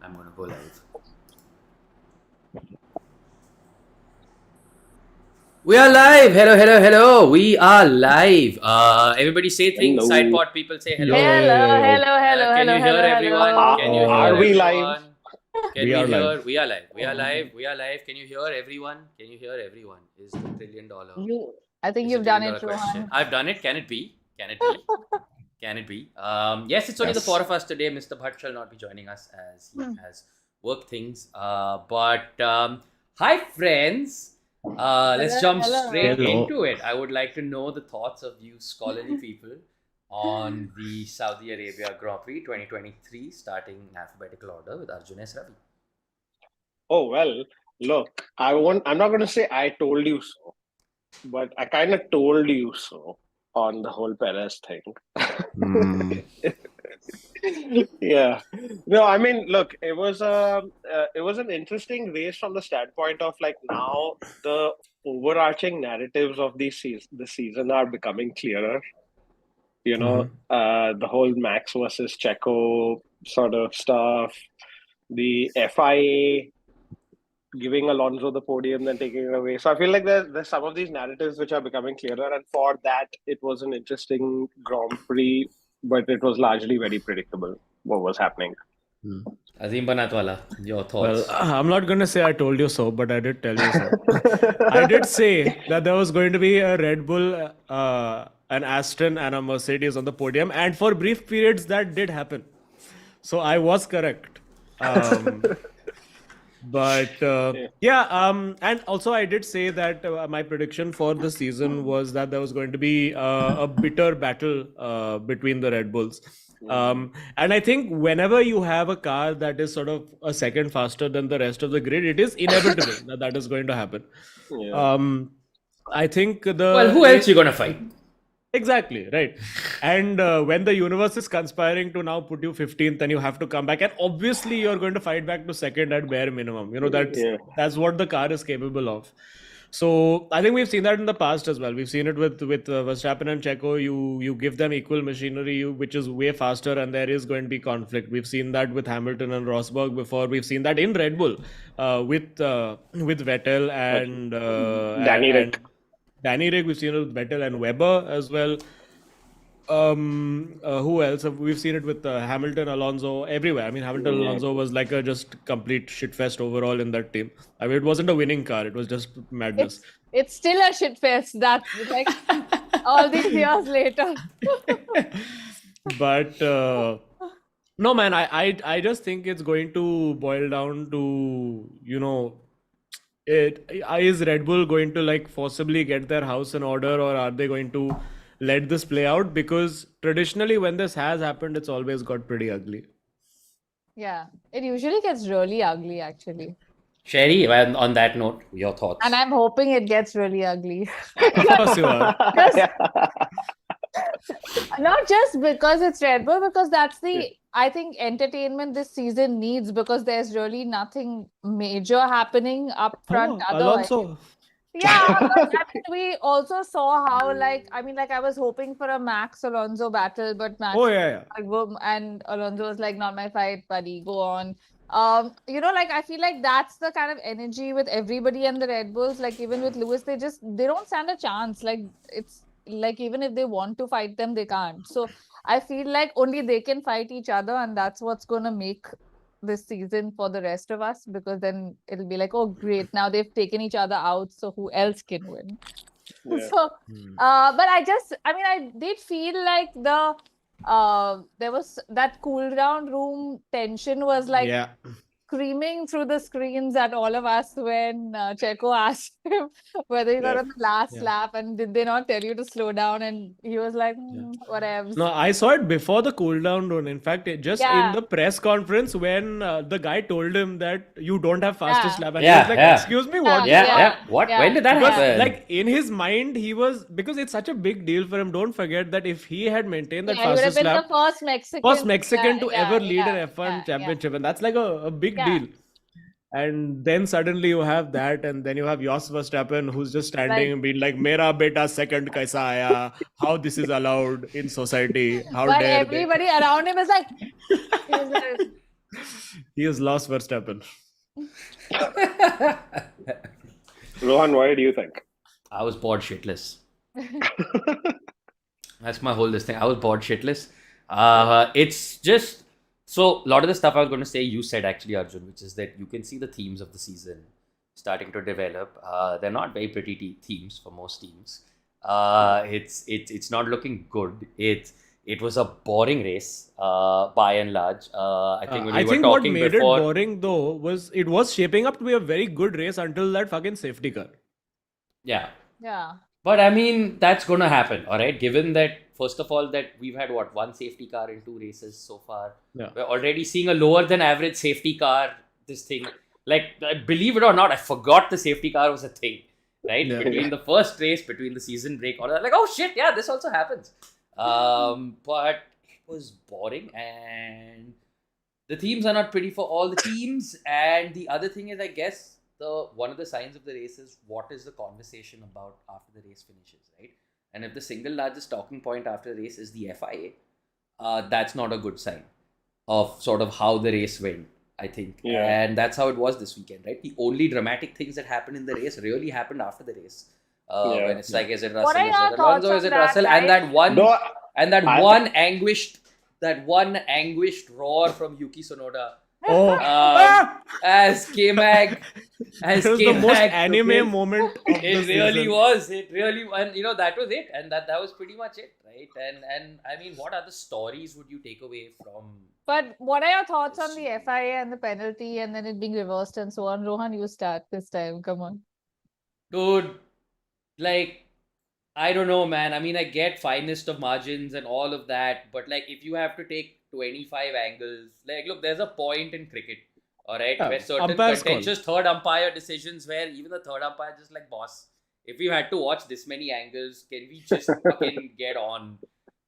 I'm going to go live. We are live. Hello. We are live. Everybody say things. Hello. Sidepod people say hello. Hello. Can you hear everyone? Can you hear Are we live? everyone? Can We we are hear? live. We are live. We are live. We are live. Can you hear everyone? Can you hear everyone? Is the $1 trillion. I think is you've the $1 done trillion it, question. Rohan. I've done it. Can it be? Can it be? Can it be? Yes, it's only the Yes. four of us today. Mr. Bhatt shall not be joining us as he has work things. Hi, friends. Let's jump straight Hello. into it. I would like to know the thoughts of you scholarly people on the Saudi Arabia Grand Prix 2023, starting in alphabetical order with Arjun S. Ravi. Oh well, look, I'm not going to say I told you so, but I kind of told you so on the whole Perez thing. Yeah. No, I mean, look, it was an interesting race from the standpoint of like now the overarching narratives of the season are becoming clearer. You know, the whole Max versus Checo sort of stuff, the FIA giving Alonso the podium, then taking it away. So I feel like there's some of these narratives which are becoming clearer, and for that, it was an interesting Grand Prix, but it was largely very predictable what was happening. Azim Banatwala, your Well, thoughts? I'm not going to say I told you so, but I did tell you so. I did say that there was going to be a Red Bull, an Aston, and a Mercedes on the podium, and for brief periods that did happen. So I was correct. And also I did say that my prediction for the season was that there was going to be a bitter battle between the Red Bulls. And I think whenever you have a car that is sort of a second faster than the rest of the grid, it is inevitable that is going to happen. Yeah. I think Well, who else you going to fight? Exactly, right. And when the universe is conspiring to now put you 15th and you have to come back, and obviously you're going to fight back to second at bare minimum. You know, that's what the car is capable of. So I think we've seen that in the past as well. We've seen it with Verstappen and Checo. You give them equal machinery, which is way faster, and there is going to be conflict. We've seen that with Hamilton and Rosberg before. We've seen that in Red Bull with Vettel and Danny Rick. We've seen it with Vettel and Webber as well. Who else? We've seen it with Hamilton, Alonso, everywhere. I mean, Hamilton, Alonso was like a just complete shitfest overall in that team. I mean, it wasn't a winning car; it was just madness. It's still a shitfest. That's like all these years later. But no, man, I just think it's going to boil down to, you know, is Red Bull going to like forcibly get their house in order, or are they going to let this play out? Because traditionally when this has happened, it's always got pretty ugly. Yeah, it usually gets really ugly, actually. Sherry, on that note, your thoughts? And I'm hoping it gets really ugly. Of course you are. Not just because it's Red Bull, because that's I think entertainment this season needs, because there's really nothing major happening up front. Alonso. Yeah, but I mean, we also saw how I was hoping for a Max Alonso battle, but Max and Alonso was like, not my fight, buddy, go on. I feel like that's the kind of energy with everybody and the Red Bulls. Like even with Lewis, they don't stand a chance. Like it's like even if they want to fight them, they can't. So I feel like only they can fight each other, and that's what's gonna make this season for the rest of us, because then it'll be like, oh great, now they've taken each other out, so who else can win? Yeah. So but I did feel like there was that cool down room tension was like screaming through the screens at all of us when Checo asked him whether he got on the last lap, and did they not tell you to slow down, and he was like, whatever. No, I saw it before the cool down run. In fact, in the press conference when the guy told him that you don't have fastest lap, and he was like, excuse me, what? What? When did that happen? Like in his mind, he was, because it's such a big deal for him. Don't forget that if he had maintained that fastest lap, he would have been the first Mexican to ever lead an F1 championship, and that's like a big deal. And then suddenly you have that, and then you have Jos Verstappen, who's just standing and being like, "Mera beta second kaisa aaya? How this is allowed in society? How dare everybody around him is like, He has lost Verstappen. Rohan, what do you think? I was bored shitless. That's my whole this thing. I was bored shitless. It's just so a lot of the stuff I was going to say, you said actually, Arjun, which is that you can see the themes of the season starting to develop. They're not very pretty themes for most teams. It's not looking good. It was a boring race by and large. I think when we were what talking made before, it boring though was it was shaping up to be a very good race until that fucking safety car. yeah. Yeah. But I mean, that's going to happen, all right? Given that, first of all, that we've had one safety car in 2 races so far. Yeah. We're already seeing a lower than average safety car. This thing, like, believe it or not, I forgot the safety car was a thing, right? Yeah. Between the first race, between the season break, all that, like, oh shit, yeah, this also happens. But it was boring, and the themes are not pretty for all the teams. And the other thing is, I guess, one of the signs of the race is what is the conversation about after the race finishes, right? And if the single largest talking point after the race is the FIA, that's not a good sign of sort of how the race went, I think. Yeah. And that's how it was this weekend, right? The only dramatic things that happened in the race really happened after the race. When it's like, is it Russell, What are is your it thoughts Alonso, on is it that, Russell? right? And that one, No, that one anguished roar from Yuki Tsunoda. Oh, As K-Mag, it was the most anime moment of the it really season. was. It really, and that was it, and that was pretty much it, right? And I mean, what other stories would you take away from? But what are your thoughts on the FIA and the penalty and then it being reversed and so on? Rohan, you start this time. Come on. Dude, like, I don't know, man. I mean, I get finest of margins and all of that, but like, if you have to take 25 angles, like, look, there's a point in cricket, all right, where certain contentious third umpire decisions where even the third umpire just like, boss, if you had to watch this many angles, can we just fucking get on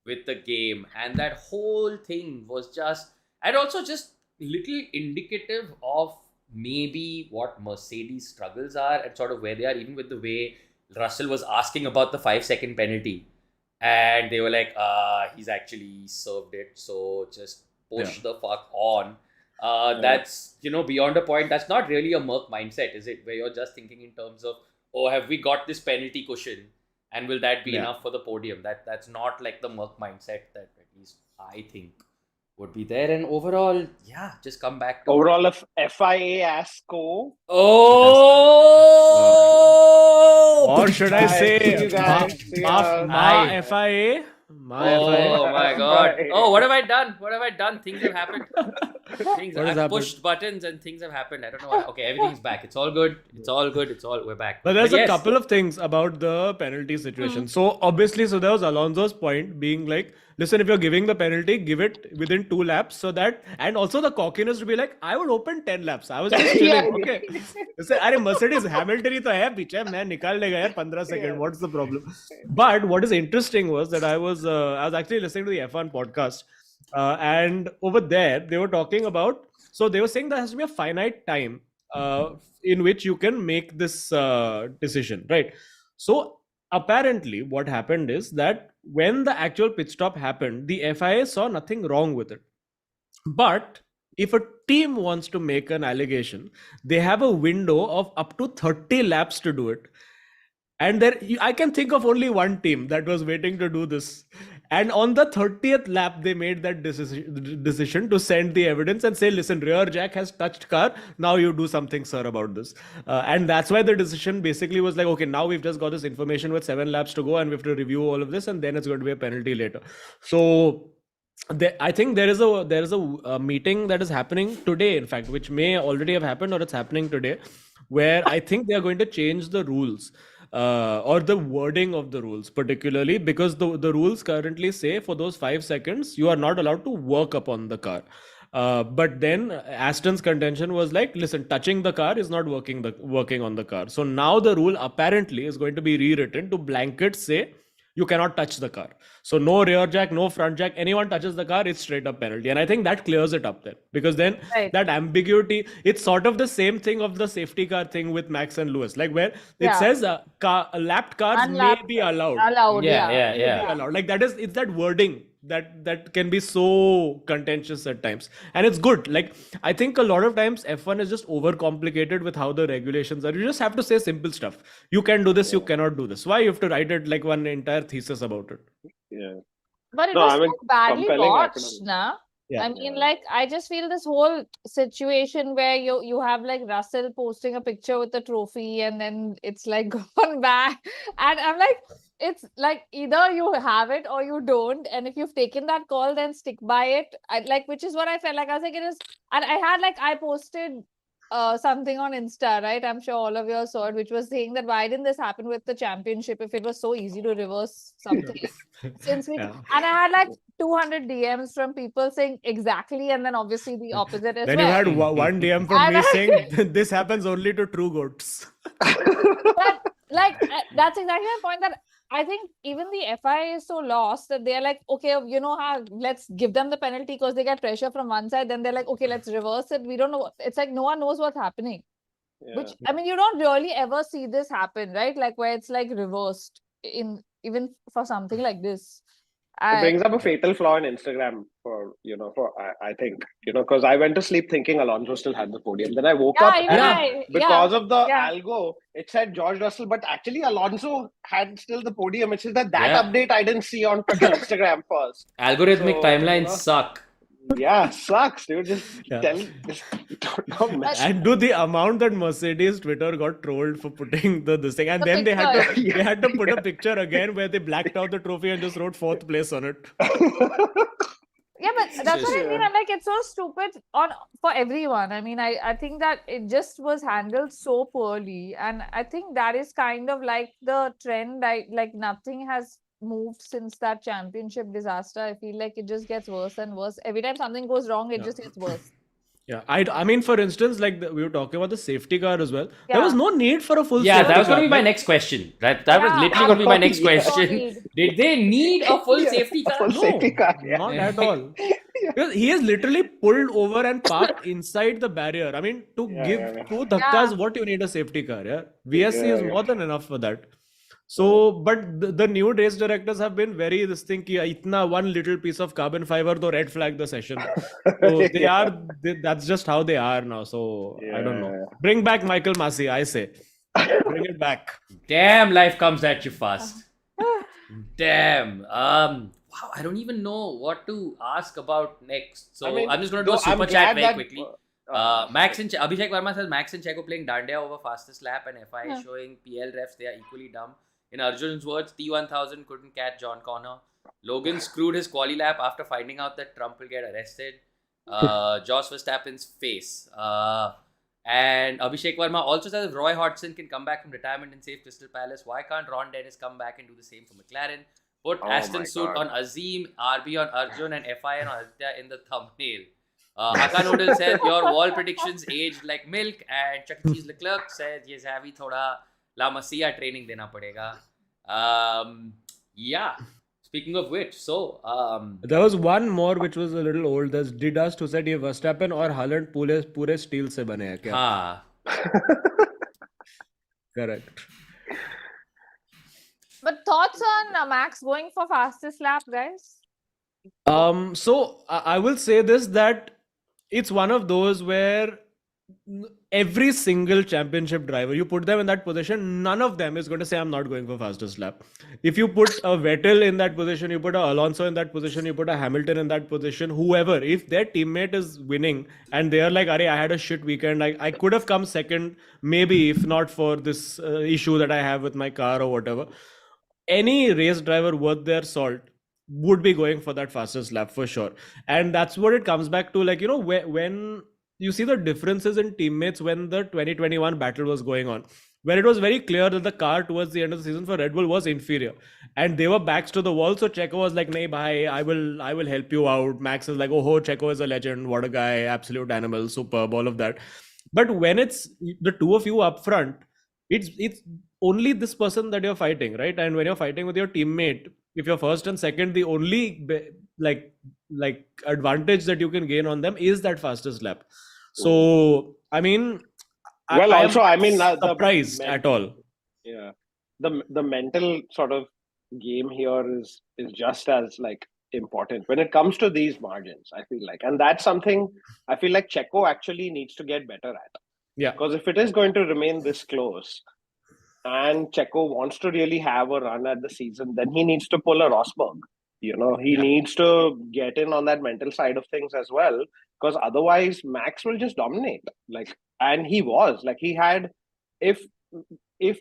with the game? And that whole thing was just, and also just little indicative of maybe what Mercedes struggles are and sort of where they are, even with the way Russell was asking about the 5-second penalty. And they were like, he's actually served it, so just push the fuck on. That's, beyond a point. That's not really a Merc mindset, is it? Where you're just thinking in terms of, oh, have we got this penalty cushion? And will that be enough for the podium? That's not like the Merc mindset that at least I think would be there. And overall, just come back to... Overall, of FIA-ASCO. Oh! Or should I say, FIA? FIA? Oh my god. Oh, what have I done? Things have happened. I've pushed buttons and things have happened. I don't know why. Okay, everything's back. It's all good. We're back. But there's a couple of things about the penalty situation. So obviously, there was Alonso's point being like, listen, if you're giving the penalty, give it within 2 laps so that, and also the cockiness to be like, I would open 10 laps. I was just chilling. Okay. Listen, अरे Mercedes Hamilton ही तो है पीछे, मैं निकाल लेगा यार 15 seconds. What's the problem? But what is interesting was that I was actually listening to the F1 podcast, and over there they were talking about. So they were saying there has to be a finite time in which you can make this decision, right? So apparently, what happened is that when the actual pit stop happened, the FIA saw nothing wrong with it. But if a team wants to make an allegation, they have a window of up to 30 laps to do it. And I can think of only one team that was waiting to do this. And on the 30th lap, they made that decision to send the evidence and say, listen, rear jack has touched car. Now you do something, sir, about this. And that's why the decision basically was like, okay, now we've just got this information with 7 laps to go and we have to review all of this. And then it's going to be a penalty later. So I think there is a meeting that is happening today, in fact, which may already have happened or it's happening today, where I think they are going to change the rules. Or the wording of the rules, particularly because the rules currently say for those 5 seconds, you are not allowed to work upon the car. But then Aston's contention was like, listen, touching the car is not working on the car. So now the rule apparently is going to be rewritten to blanket say, you cannot touch the car. So no rear jack, no front jack. Anyone touches the car, it's straight up penalty. And I think that clears it up there, because then that ambiguity, it's sort of the same thing of the safety car thing with Max and Lewis, like where it says lapped cars may be allowed. Allowed. Like it's that wording that can be so contentious at times, and it's good. Like I think a lot of times F1 is just overcomplicated with how the regulations are. You just have to say simple stuff. You can do this, you cannot do this. Why you have to write it like one entire thesis about it? But it was so badly watched, nah? I mean, like, I just feel this whole situation where you have like Russell posting a picture with the trophy and then it's like gone back. And I'm like, it's like either you have it or you don't. And if you've taken that call, then stick by it. Which is what I felt like. I was like, it is. And I posted something on Insta, right? I'm sure all of you saw it, which was saying that why didn't this happen with the championship if it was so easy to reverse something? And I had like 200 DMs from people saying exactly, and then obviously the opposite as then well. You had one DM from me saying this happens only to true goats. But that's exactly my point, that I think even the FIA is so lost that they're like, okay, you know how, let's give them the penalty because they get pressure from one side. Then they're like, okay, let's reverse it. We don't know. It's like no one knows what's happening. Which, I mean, you don't really ever see this happen, right? Like where it's like reversed even for something like this. It brings up a fatal flaw in Instagram I think, because I went to sleep thinking Alonso still had the podium. Then I woke up and because of the algo, it said George Russell, but actually Alonso had still the podium. It's just that update I didn't see on Instagram first. Algorithmic timelines suck. Yeah, sucks, dude. Just don't mess. And the amount that Mercedes Twitter got trolled for putting this thing, and then they had to put a picture again where they blacked out the trophy and just wrote 4th place on it. Yeah, but that's what I mean. I'm like, it's so stupid for everyone. I mean, I think that it just was handled so poorly, and I think that is kind of like the trend. Like nothing has moved since that championship disaster. I feel like it just gets worse and worse. Every time something goes wrong, it just gets worse. Yeah, I mean, for instance, like we were talking about the safety car as well. There was no need for a full safety car. Yeah, that was going to be my next question. That was literally going to be my next question. Did they need a full safety car? No, not at all. Because he is literally pulled over and parked inside the barrier. I mean, to give 2 dhakkas, what you need a safety car? Yeah, VSC is more than enough for that. So, but the new race directors have been very this thing ki itna one little piece of carbon fiber to red flag the session. So that's just how they are now. So I don't know. Bring back Michael Masi, I say. Bring it back. Damn, life comes at you fast. Damn. Wow, I don't even know what to ask about next. So I'm just going to do a super chat very quickly. Abhishek Verma says Max and Checo playing Dandia over fastest lap, and FI showing PL refs they are equally dumb. In Arjun's words, T1000 couldn't catch John Connor. Logan screwed his quali lap after finding out that Trump will get arrested. Josh Verstappen's face. And Abhishek Verma also says if Roy Hodgson can come back from retirement and save Crystal Palace, why can't Ron Dennis come back and do the same for McLaren? Put Aston Suit on Azim, RB on Arjun, and FIN on Aditya in the thumbnail. Aka Noodle says your wall predictions aged like milk, and Chuck E. Cheese Leclerc says ye Xavi thoda La Masia training dena padega. Yeah. Speaking of which, so there was one more which was a little old. There's Didast who said ye Verstappen or Haaland pure steel se bane hai kya? Correct. But thoughts on Max going for fastest lap, guys? So I will say this, that it's one of those where every single championship driver, you put them in that position, none of them is going to say I'm not going for fastest lap. If you put a Vettel in that position, you put a Alonso in that position, you put a Hamilton in that position, whoever, if their teammate is winning and they're like, I had a shit weekend, I could have come second, maybe if not for this issue that I have with my car or whatever, any race driver worth their salt would be going for that fastest lap for sure. And that's what it comes back to, like, you know, when you see the differences in teammates when the 2021 battle was going on, where it was very clear that the car towards the end of the season for Red Bull was inferior and they were backs to the wall. So Checo was like, "Nahi bhai, I will help you out." Max is like, "Oh, Checo is a legend. What a guy, absolute animal, superb, all of that." But when it's the two of you up front, it's only this person that you're fighting, right? And when you're fighting with your teammate, if you're first and second, the only like advantage that you can gain on them is that fastest lap. So I mean, well, I also, I mean, surprised at all. Yeah, the mental sort of game here is just as like important when it comes to these margins. I feel like, and that's something I feel like Checo actually needs to get better at. Yeah, because if it is going to remain this close, and Checo wants to really have a run at the season, then he needs to pull a Rosberg. He needs to get in on that mental side of things as well, because otherwise Max will just dominate. And he was like he had, if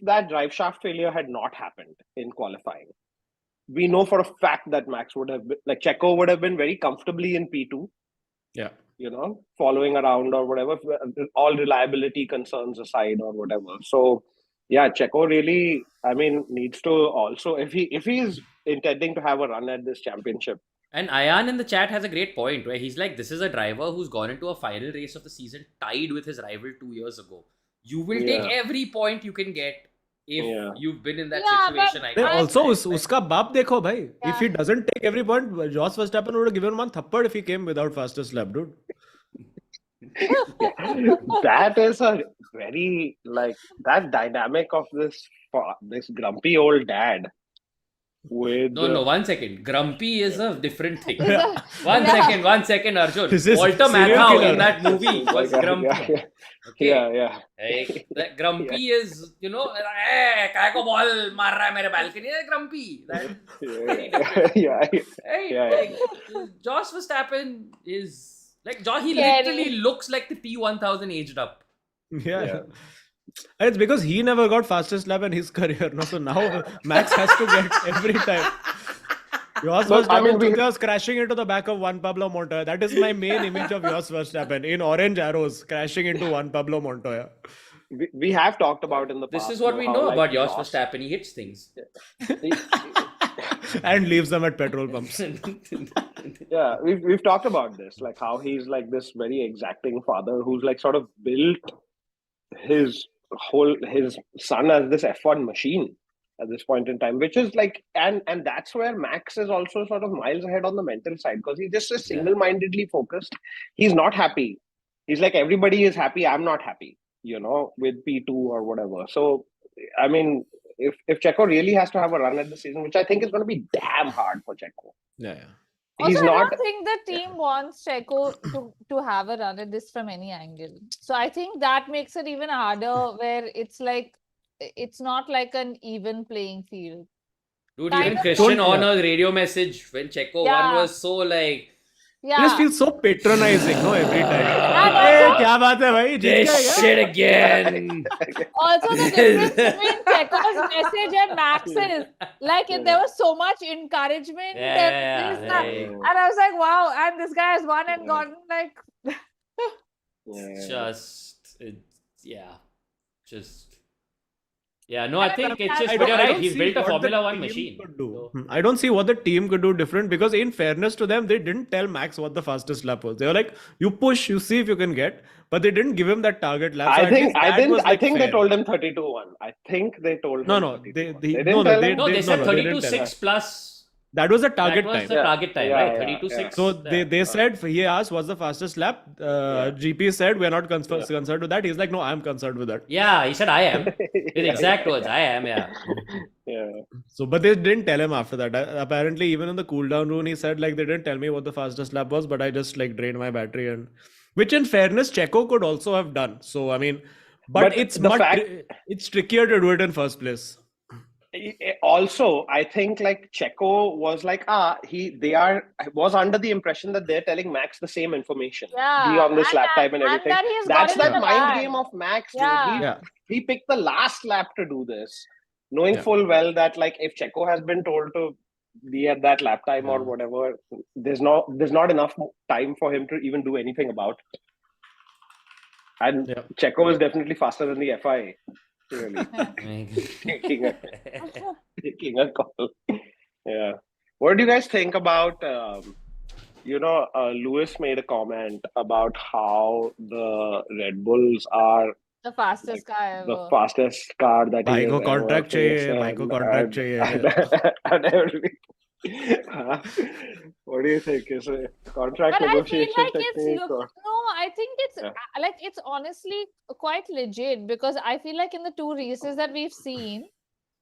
that drive shaft failure had not happened in qualifying, we know for a fact that Max would have been, like Checo would have been very comfortably in P2. Yeah. Following around or whatever, all reliability concerns aside or whatever. So yeah, Checo really, I mean, needs to also, if he's intending to have a run at this championship. And Ayan in the chat has a great point where he's like, this is a driver who's gone into a final race of the season tied with his rival 2 years ago. You will take every point you can get if you've been in that situation. Also, uska baap dekho, bhai. If he doesn't take every point, Jos Verstappen would have given one thappad if he came without fastest lap, dude. That is a very, like, that dynamic of this grumpy old dad with no, 1 second. Grumpy is a different thing. One second, Arjun. Walter Matthau in that movie was grumpy. Okay. That grumpy is, hey, काय को ball मार रहा है मेरे balcony, grumpy. Like, Jos Verstappen is like he literally looks like the T1000 aged up. Yeah. And it's because he never got fastest lap in his career. No, so now Max has to get every time. Jos Verstappen was crashing into the back of Juan Pablo Montoya. That is my main image of Jos Verstappen in orange arrows, crashing into Juan Pablo Montoya. We have talked about in the past. This is what we know about Jos Verstappen. He hits things. And leaves them at petrol pumps. Yeah, we've talked about this, like how he's like this very exacting father who's like sort of built his son as this F1 machine at this point in time, which is like, and that's where Max is also sort of miles ahead on the mental side, because he just is single-mindedly focused. He's not happy. He's like, everybody is happy, I'm not happy, with P2 or whatever. So I mean, if Checo really has to have a run at the season, which I think is going to be damn hard for Checo. Yeah. Also, I don't think the team wants Checo to have a run at this from any angle. So I think that makes it even harder, where it's like, it's not like an even playing field. Dude, even Christian Horner's radio message when Checo won was so like... It just feels so patronizing, every time. Hey, kya baat hai, bhai? This shit again. Also, the difference between Checo's message and Max's, like, there was so much encouragement. And I was like, wow, and this guy has won and gotten like... I think it's just, but you're right, he's built a Formula 1 machine. I don't see what the team could do different, because in fairness to them, they didn't tell Max what the fastest lap was. They were like, you push, you see if you can get, but they didn't give him that target lap. So I think they told him 32-1. I think they told him. No, they said 32.6 plus. That was the target time. That was the target time, right? 32.6. So they said, he asked, what's the fastest lap? GP said, we're not concerned with that. He's like, no, I'm concerned with that. Yeah, he said, I am. His exact words, I am, So, but they didn't tell him after that. Apparently, even in the cool down room, he said, like, they didn't tell me what the fastest lap was, but I just, like, drained my battery. And which, in fairness, Checo could also have done. So, I mean, but it's trickier to do it in first place. Also, I think like Checo was like, was under the impression that they're telling Max the same information. Be on this lap time and everything. That's that mind game of Max, dude. He picked the last lap to do this, knowing full well that like if Checo has been told to be at that lap time or whatever, there's not enough time for him to even do anything about it. And Checo is definitely faster than the FIA. Really taking a call. Yeah. What do you guys think about Lewis made a comment about how the Red Bulls are The fastest car ever. The fastest car that he has Bhai ko ever contract faced, chahiye, bhai ko contract chahiye. and everything. What do you think? Is it contract But I feel negotiation like it's technique? Or? no, I think it's like it's honestly quite legit because I feel like in the two races that we've seen,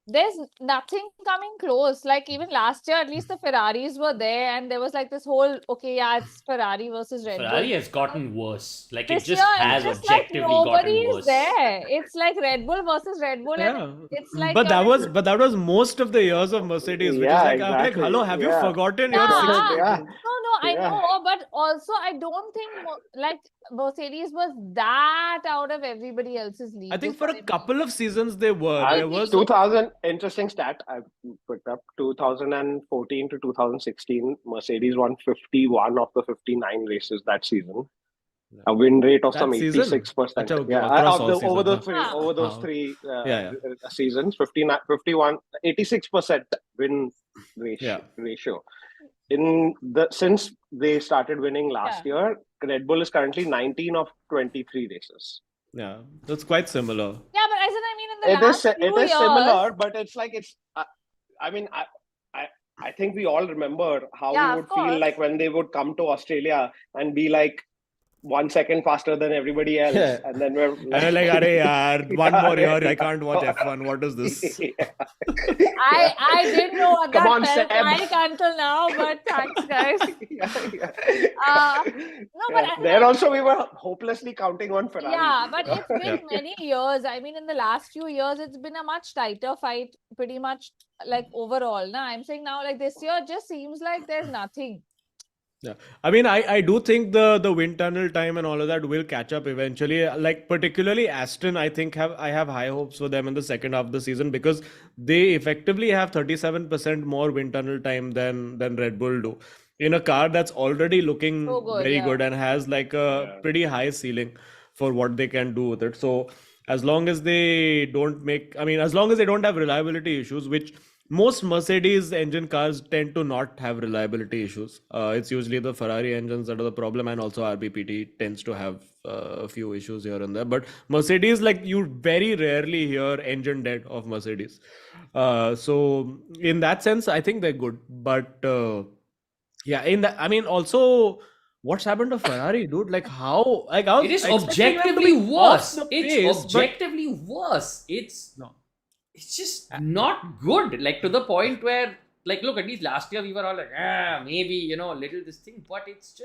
there's nothing coming close. Like even last year, at least the Ferraris were there, and there was like this whole it's Ferrari versus Red Bull. Ferrari has gotten worse. Like This it just year, has it's just objectively like nobody gotten is worse. there. It's like Red Bull versus Red Bull, Yeah. and it's like. But that was most of the years of Mercedes, which is like, I'm like, hello, have you forgotten your sixth? No, I know, but also I don't think like Mercedes was that out of everybody else's league. I think for a couple of seasons they were. There was 2000 interesting stat I picked up. 2014 to 2016, Mercedes won 51 of the 59 races that season. A win rate of some 86%. Over those three seasons, 51, 86% win ratio. Since they started winning last year, Red Bull is currently 19 of 23 races. Yeah, that's quite similar. Yeah, but as I mean, in the last few years, it is similar, but it's like I think we all remember how we would feel like when they would come to Australia and be like 1 second faster than everybody else, and then we're like, "Arey yaar, one more year, I can't watch F1. What is this?" I didn't know what Come on, that felt Seb. like until now, but thanks, guys. There also we were hopelessly counting on Ferrari. Yeah, but it's been many years. I mean, in the last few years, it's been a much tighter fight, pretty much like overall. Now, I'm saying now, like this year, just seems like there's nothing. Yeah, I mean, I do think the wind tunnel time and all of that will catch up eventually. Like particularly Aston, I think I have high hopes for them in the second half of the season because they effectively have 37% more wind tunnel time than Red Bull do in a car that's already looking very good and has like a pretty high ceiling for what they can do with it. So as long as they don't have reliability issues, which most Mercedes engine cars tend to not have reliability issues. It's usually the Ferrari engines that are the problem, and also RBPT tends to have a few issues here and there. But Mercedes, like, you very rarely hear engine dead of Mercedes. So in that sense, I think they're good. But also, what's happened to Ferrari, dude? Like how? Like it is objectively worse. It's objectively worse. It's just not good. Like to the point where, like, look, at least last year we were all like, maybe, little this thing. But it's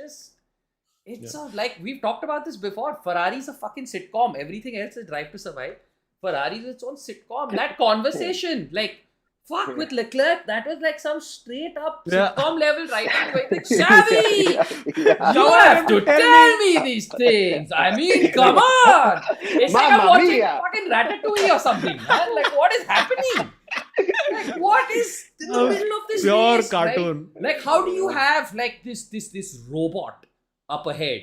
like, we've talked about this before. Ferrari's a fucking sitcom. Everything else is Drive to Survive. Ferrari's its own sitcom. That conversation, like, fuck with Leclerc, that was like some straight up sitcom level writing. Like, Xavi, you have to tell me these things. I mean, come on. It's like I'm watching fucking Ratatouille or something, man. Like, what is happening? Like, what is in the middle of this pure race, cartoon? Right? Like, how do you have like this robot up ahead,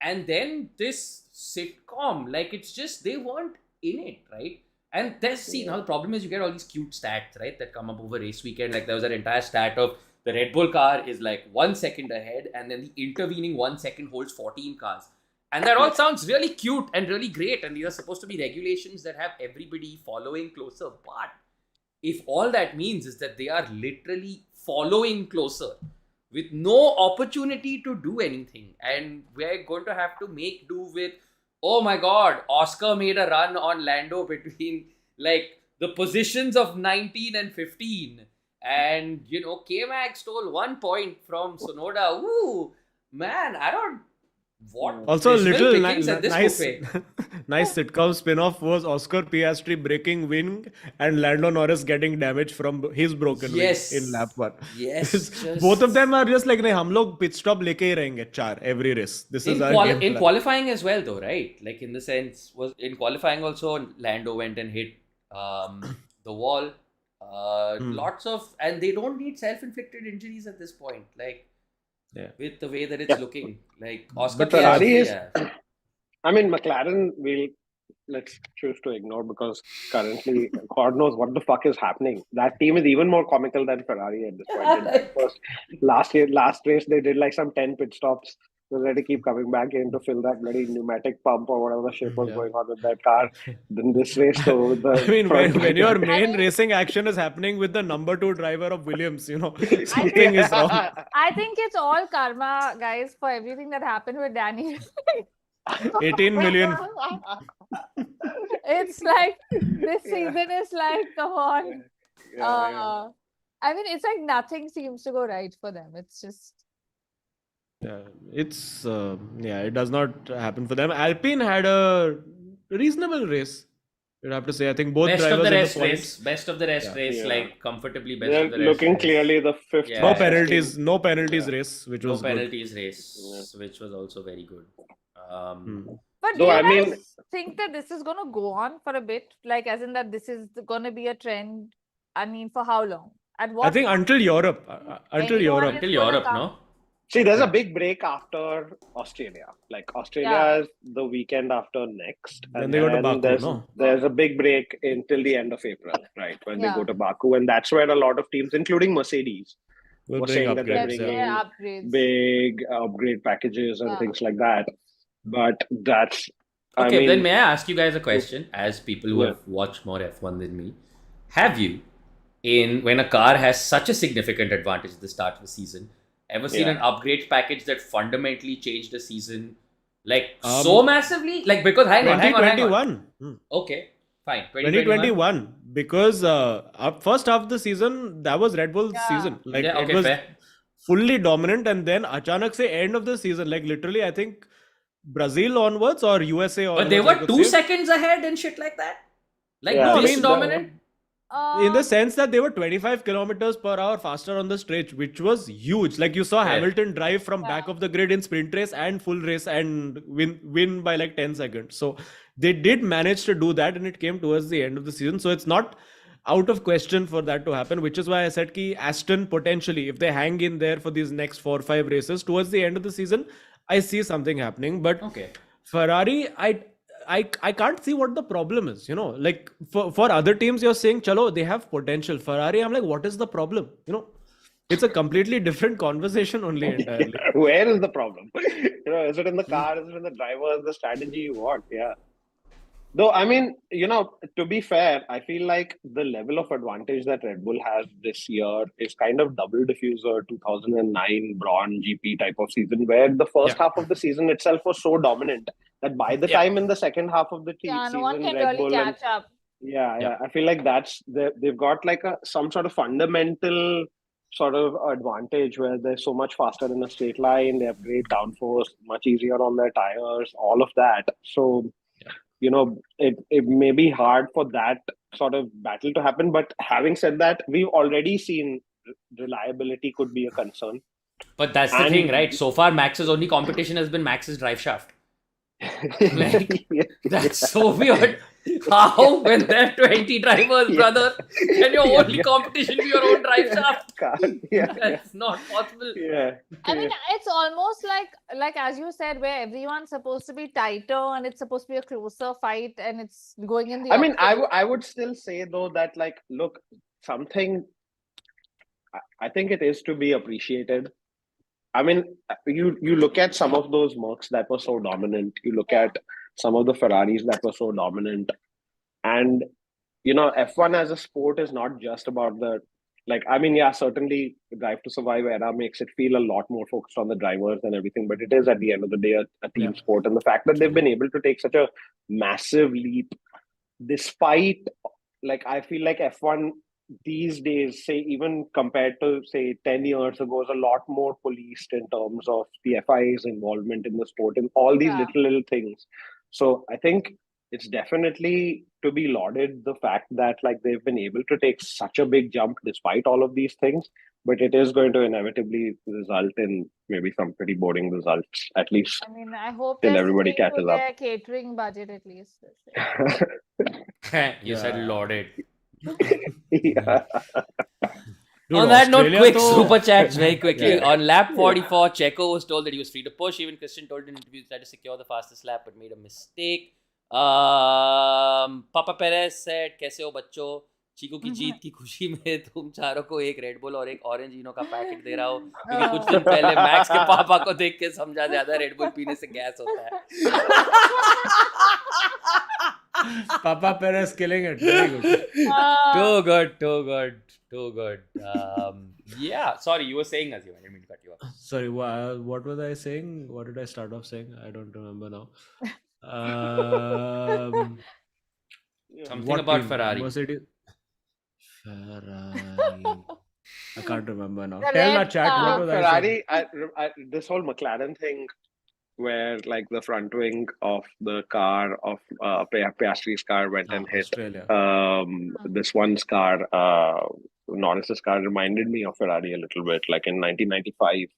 and then this sitcom? Like, it's just they weren't in it, right? And now the problem is you get all these cute stats, right, that come up over race weekend. Like there was an entire stat of the Red Bull car is like 1 second ahead, and then the intervening 1 second holds 14 cars. And that all sounds really cute and really great. And these are supposed to be regulations that have everybody following closer. But if all that means is that they are literally following closer with no opportunity to do anything, and we're going to have to make do with, oh my God, Oscar made a run on Lando between like the positions of 19 and 15. And, K-Mag stole 1 point from Sonoda. Ooh, man, what? Also, a little nice sitcom spin-off was Oscar Piastri breaking wing and Lando Norris getting damage from his broken wing in lap 1. Yes. Both of them are just like, hum log pit stop leke hi rahenge 4 every race. This is our game plan. In qualifying as well, though, right? Like in the sense, in qualifying also, Lando went and hit the wall. Lots of, and they don't need self-inflicted injuries at this point. Like, with the way that it's looking, like Oscar Ferrari is. I mean, McLaren let's choose to ignore because currently, God knows what the fuck is happening. That team is even more comical than Ferrari at this point. Last race they did like some 10 pit stops. Because they had to keep coming back in to fill that bloody pneumatic pump or whatever the shit was going on with that car. Then this race, so the I mean, front when your main mean- racing action is happening with the number 2 driver of Williams, something is wrong. I think it's all karma, guys, for everything that happened with Danny. 18 million. It's like this season is like, come on. I mean, it's like nothing seems to go right for them. It's just. It does not happen for them. Alpine had a reasonable race. You'd have to say. I think both Best drivers of the in rest points. race. Best of the rest race. Yeah. Like comfortably best They're of the rest looking race. clearly the fifth. Yeah. No fastest team. penalties race, which No was good. penalties race, which was also very good. But do No, you I guys mean- think that this is going to go on for a bit? Like, as in that this is going to be a trend? I mean, for how long? At what I think until Europe. Until Anyone Europe. Until It's gonna Europe, come. no? See, there's a big break after Australia. Like Australia is the weekend after next, Then and they go to then Baku, no? there's a big break until the end of April, right? When they Yeah. go to Baku, and that's where a lot of teams, including Mercedes, We'll were bring saying that they're upgrades. bringing Yeah, upgrades. big upgrade packages and Yeah. things like that. But that's Okay, then may I ask you guys a question? As people who Yeah. have watched more F1 than me, have you, when a car has such a significant advantage at the start of the season, ever seen an upgrade package that fundamentally changed the season, like so massively? Like because hang on. 2021. Okay, fine. 2021. Because first half of the season, that was Red Bull's season. Like Yeah, okay, it was fair. fully dominant, and then achanak se end of the season, like literally, I think Brazil onwards or USA onwards. But they I were could 2 say. seconds ahead and shit like that. Like Yeah, this I mean, dominant. In the sense that they were 25 kilometers per hour faster on the stretch, which was huge. Like you saw Yeah. Hamilton drive from back of the grid in sprint race and full race and win by like 10 seconds. So they did manage to do that, and it came towards the end of the season. So it's not out of question for that to happen, which is why I said ki Aston potentially, if they hang in there for these next 4 or 5 races towards the end of the season, I see something happening. But Okay. Ferrari, I can't see what the problem is, like for other teams, you're saying, chalo, they have potential. Ferrari, I'm like, what is the problem? It's a completely different conversation only entirely. where is the problem? Is it in the car? Is it in the driver? Is the strategy? What? Yeah. Though, I mean, to be fair, I feel like the level of advantage that Red Bull has this year is kind of double diffuser 2009 Braun GP type of season, where the first half of the season itself was so dominant that by the time in the second half of the season, no one can Red really Bull catch up. Yeah, I feel like they've got like some sort of fundamental sort of advantage where they're so much faster in a straight line, they have great downforce, much easier on their tires, all of that. So, it may be hard for that sort of battle to happen. But having said that, we've already seen reliability could be a concern. But that's the thing, right? So far, Max's only competition has been Max's drive shaft. Like, that's so weird. How, when there are 20 drivers, brother, can your only competition be your own drive shaft? That's not possible. I mean, it's almost like as you said, where everyone's supposed to be tighter and it's supposed to be a closer fight, and it's going in the. I mean, I would still say though that, like, look, something. I think it is to be appreciated. I mean, you look at some of those Mercs that were so dominant. You look at some of the Ferraris that were so dominant. And, F1 as a sport is not just about certainly Drive to Survive era makes it feel a lot more focused on the drivers and everything. But it is, at the end of the day, a team sport. And the fact that they've been able to take such a massive leap, despite, I feel like F1 these days, say, even compared to, say, 10 years ago, is a lot more policed in terms of the FIA's involvement in the sport and all these little things. So I think it's definitely to be lauded, the fact that they've been able to take such a big jump despite all of these things. But it is going to inevitably result in maybe some pretty boring results, at least. I mean, I hope till they're everybody sticking to catches up. their catering budget at least. You said lauded. Yeah. Dude, On that note, Australia quick though- super chats very quickly. On lap 44, Checo was told that he was free to push. Even Christian told in an interview he tried to secure the fastest lap but made a mistake. Papa Perez said, "Kaise ho bachcho? चीकू की जीत की खुशी में तुम चारों को एक red bull और एक ऑरेंज इनो का पैकेट दे रहा हो, क्योंकि कुछ दिन पहले मैक्स के पापा को देख के समझा ज्यादा रेड बुल पीने से गैस होता है. Papa Perez killing it. Very good. Too good, too good, too good. Yeah, sorry, you were saying, Azim. I didn't mean to cut you off. Sorry, what was I saying? What did I start off saying? I don't remember now. Something about Ferrari. Mercedes. Ferrari. I can't remember now. The Tell red my chat. What was Ferrari, this whole McLaren thing, where like the front wing of the car of Piastri's car went and hit Australia. this one's car, Norris's car, reminded me of Ferrari a little bit. Like in 1995,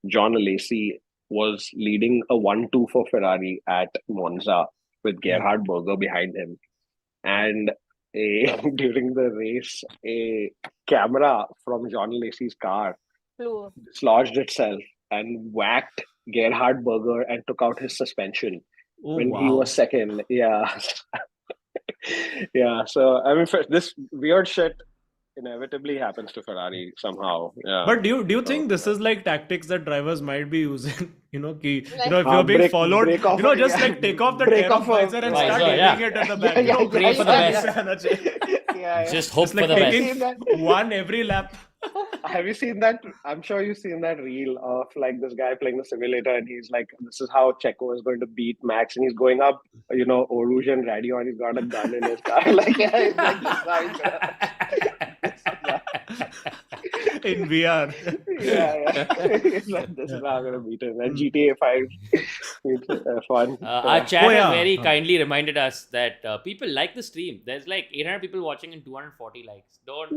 John Alesi was leading a 1-2 for Ferrari at Monza with Gerhard Berger behind him, and during the race, a camera from John Alesi's car dislodged itself and whacked Gerhard Berger and took out his suspension when he was second. Yeah. Yeah. So, I mean, this weird shit inevitably happens to Ferrari somehow. Yeah. But do you think this is like tactics that drivers might be using? If you're being followed, just like take off the tail visor and start aiming it at the back. Pray for the best. Just hope for the best. One every lap. Have you seen that? I'm sure you've seen that reel of like this guy playing the simulator, and he's like, "This is how Checo is going to beat Max," and he's going up, Eau Rouge and radio, and he's got a gun in his car. In VR. It's like, this is how I'm going to beat him. And GTA 5 is fun. Our chat has very kindly reminded us that people like the stream. There's like 800 people watching and 240 likes. Don't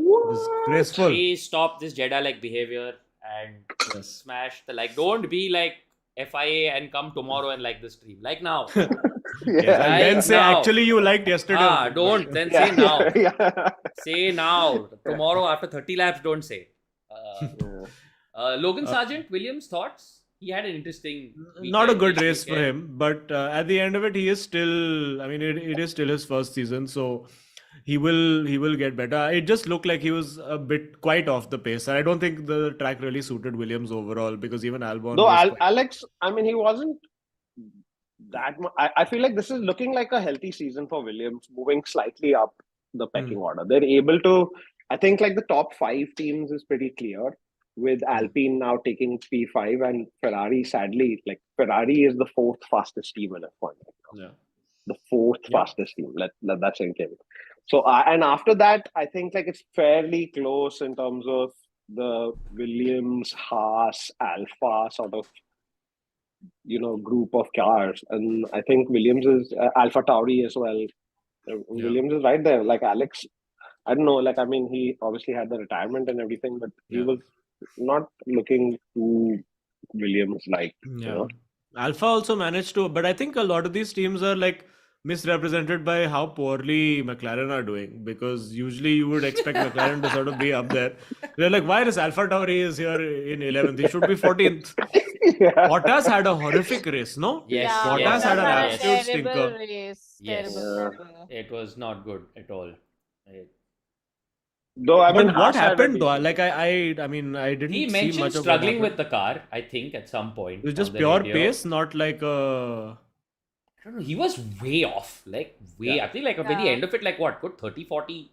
Graceful. please stop this Jeddah-like behavior and smash the like. Don't be like FIA and come tomorrow and like the stream. Like now. And then say, actually, you liked yesterday. Don't. Then say now. Say now. Tomorrow after 30 laps, don't say. Logan Sargent, Williams, thoughts? He had an interesting weekend. Not a good race for him, but at the end of it, he is still, it is still his first season, so he will get better. It just looked like he was a bit quite off the pace. I don't think the track really suited Williams overall, because even Albon... Though Alex, he wasn't that much. I feel like this is looking like a healthy season for Williams, moving slightly up the pecking order. They're able to... I think like the top 5 teams is pretty clear, with Alpine now taking P5 and Ferrari, sadly, like Ferrari is the 4th fastest team in F1 right now. Yeah. The 4th fastest team. Let that sink in. So, and after that, I think like it's fairly close in terms of the Williams, Haas, Alpha sort of, group of cars. And I think Williams is Alpha Tauri as well. Williams is right there. Like Alex, I don't know, he obviously had the retirement and everything, but he was not looking too Williams-like. Alpha also managed to, but I think a lot of these teams are like misrepresented by how poorly McLaren are doing, because usually you would expect McLaren to sort of be up there. They're like, why is Alpha Tauri is here in 11th? He should be 14th. Bottas had a horrific race, no? Yes. Bottas had an absolute terrible stinker. Race. Yes. Terrible. It was not good at all. Though what happened though? Like I didn't He see mentioned much of struggling with the car, I think, at some point. It was just pure pace, not like I don't know. He was way off. Like way. I think like by the end of it, like what? Good 30, 40,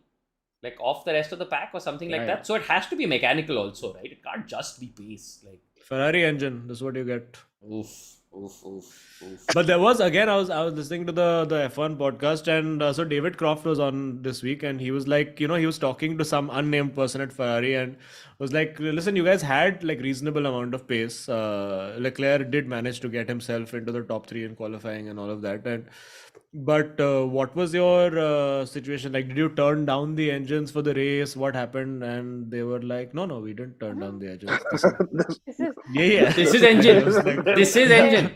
like off the rest of the pack or something like that. So it has to be mechanical also, right? It can't just be pace. Like Ferrari engine. That's what you get. Oof. But there was, again, I was listening to the F1 podcast, and so David Croft was on this week, and he was like, he was talking to some unnamed person at Ferrari and was like, listen, you guys had like reasonable amount of pace. Leclerc did manage to get himself into the top 3 in qualifying and all of that. But what was your situation? Like, did you turn down the engines for the race? What happened? And they were like, no, we didn't turn down the engines. This is engine. This is engine.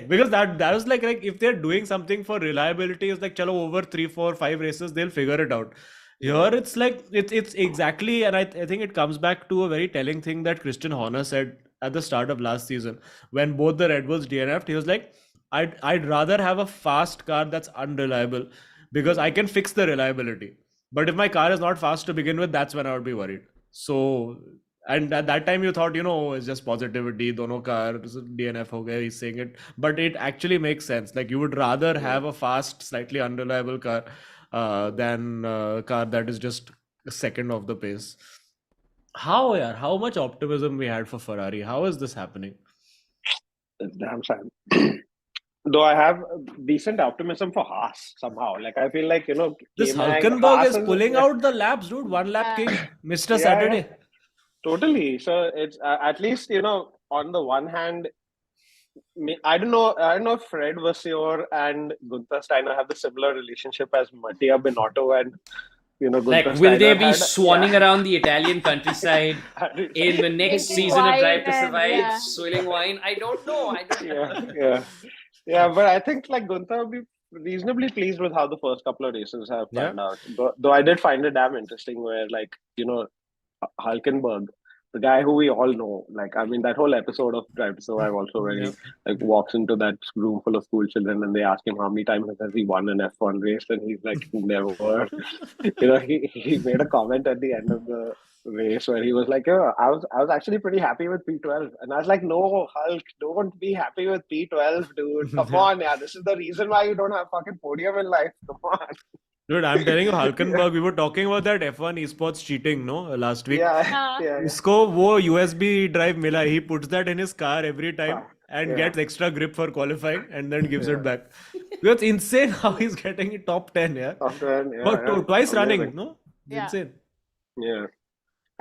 Because that was like if they're doing something for reliability, it's like, chalo, over 3, 4, 5 races, they'll figure it out. Here it's like it's exactly, and I think it comes back to a very telling thing that Christian Horner said at the start of last season when both the Red Bulls DNF'd. He was like, I'd rather have a fast car that's unreliable because I can fix the reliability. But if my car is not fast to begin with, that's when I would be worried. So, and at that time you thought, it's just positivity, dono cars, DNF ho gaya, he's saying it. But it actually makes sense. Like, you would rather have a fast, slightly unreliable car than a car that is just a second off the pace. How much optimism we had for Ferrari? How is this happening? It's damn sad. Though I have decent optimism for Haas somehow. Like, I feel like, This K-Mag, Hulkenberg Haas is pulling out the laps, dude. One lap king, Mr. Saturday. Totally. So it's at least, on the one hand, I don't know if Fred Vasseur and Gunther Steiner have the similar relationship as Mattia Binotto and Gunther will they Steiner be had. swanning around the Italian countryside in the next Drinking season of wine Drive to and- Survive, swilling wine? I don't know. Yeah, but I think like Gunther will be reasonably pleased with how the first couple of races have panned out. Though I did find it damn interesting where like, Hulkenberg, the guy who we all know, like, I mean, that whole episode of Drive to Survive also where he like walks into that room full of school children and they ask him how many times has he won an F1 race and he's like, never. He made a comment at the end of the race where he was like, I was actually pretty happy with P12. And I was like, no, Hulk, don't be happy with P12, dude. Come on, yeah. This is the reason why you don't have fucking podium in life. Come on. Dude, I'm telling you, Hulkenberg, we were talking about that F1 Esports cheating, no? Last week. Yeah. Usko wo USB drive mila. He puts that in his car every time and gets extra grip for qualifying and then gives it back. It's insane how he's getting it top 10, Top 10, twice amazing. running, no? It's insane. Yeah.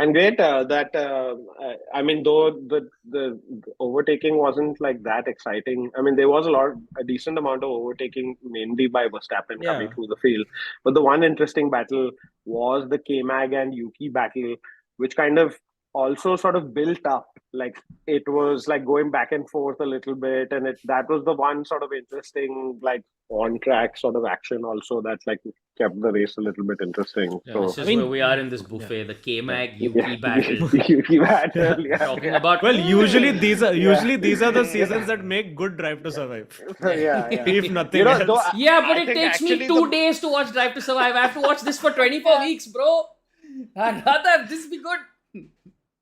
And great I mean, though the overtaking wasn't like that exciting. I mean, there was a decent amount of overtaking, mainly by Verstappen coming through the field. But the one interesting battle was the K-Mag and Yuki battle, which kind of also sort of built up. Like, it was like going back and forth a little bit. And that was the one sort of interesting, like, on-track sort of action also that like kept the race a little bit interesting. Yeah, so this is where we are in this buffet, the K-Mag Yuki battle. Yuki battle, Talking about usually these are the seasons that make good Drive to Survive. If nothing else. but it takes me 2 days to watch Drive to Survive. I have to watch this for 24 weeks, bro. I'd rather have this be good.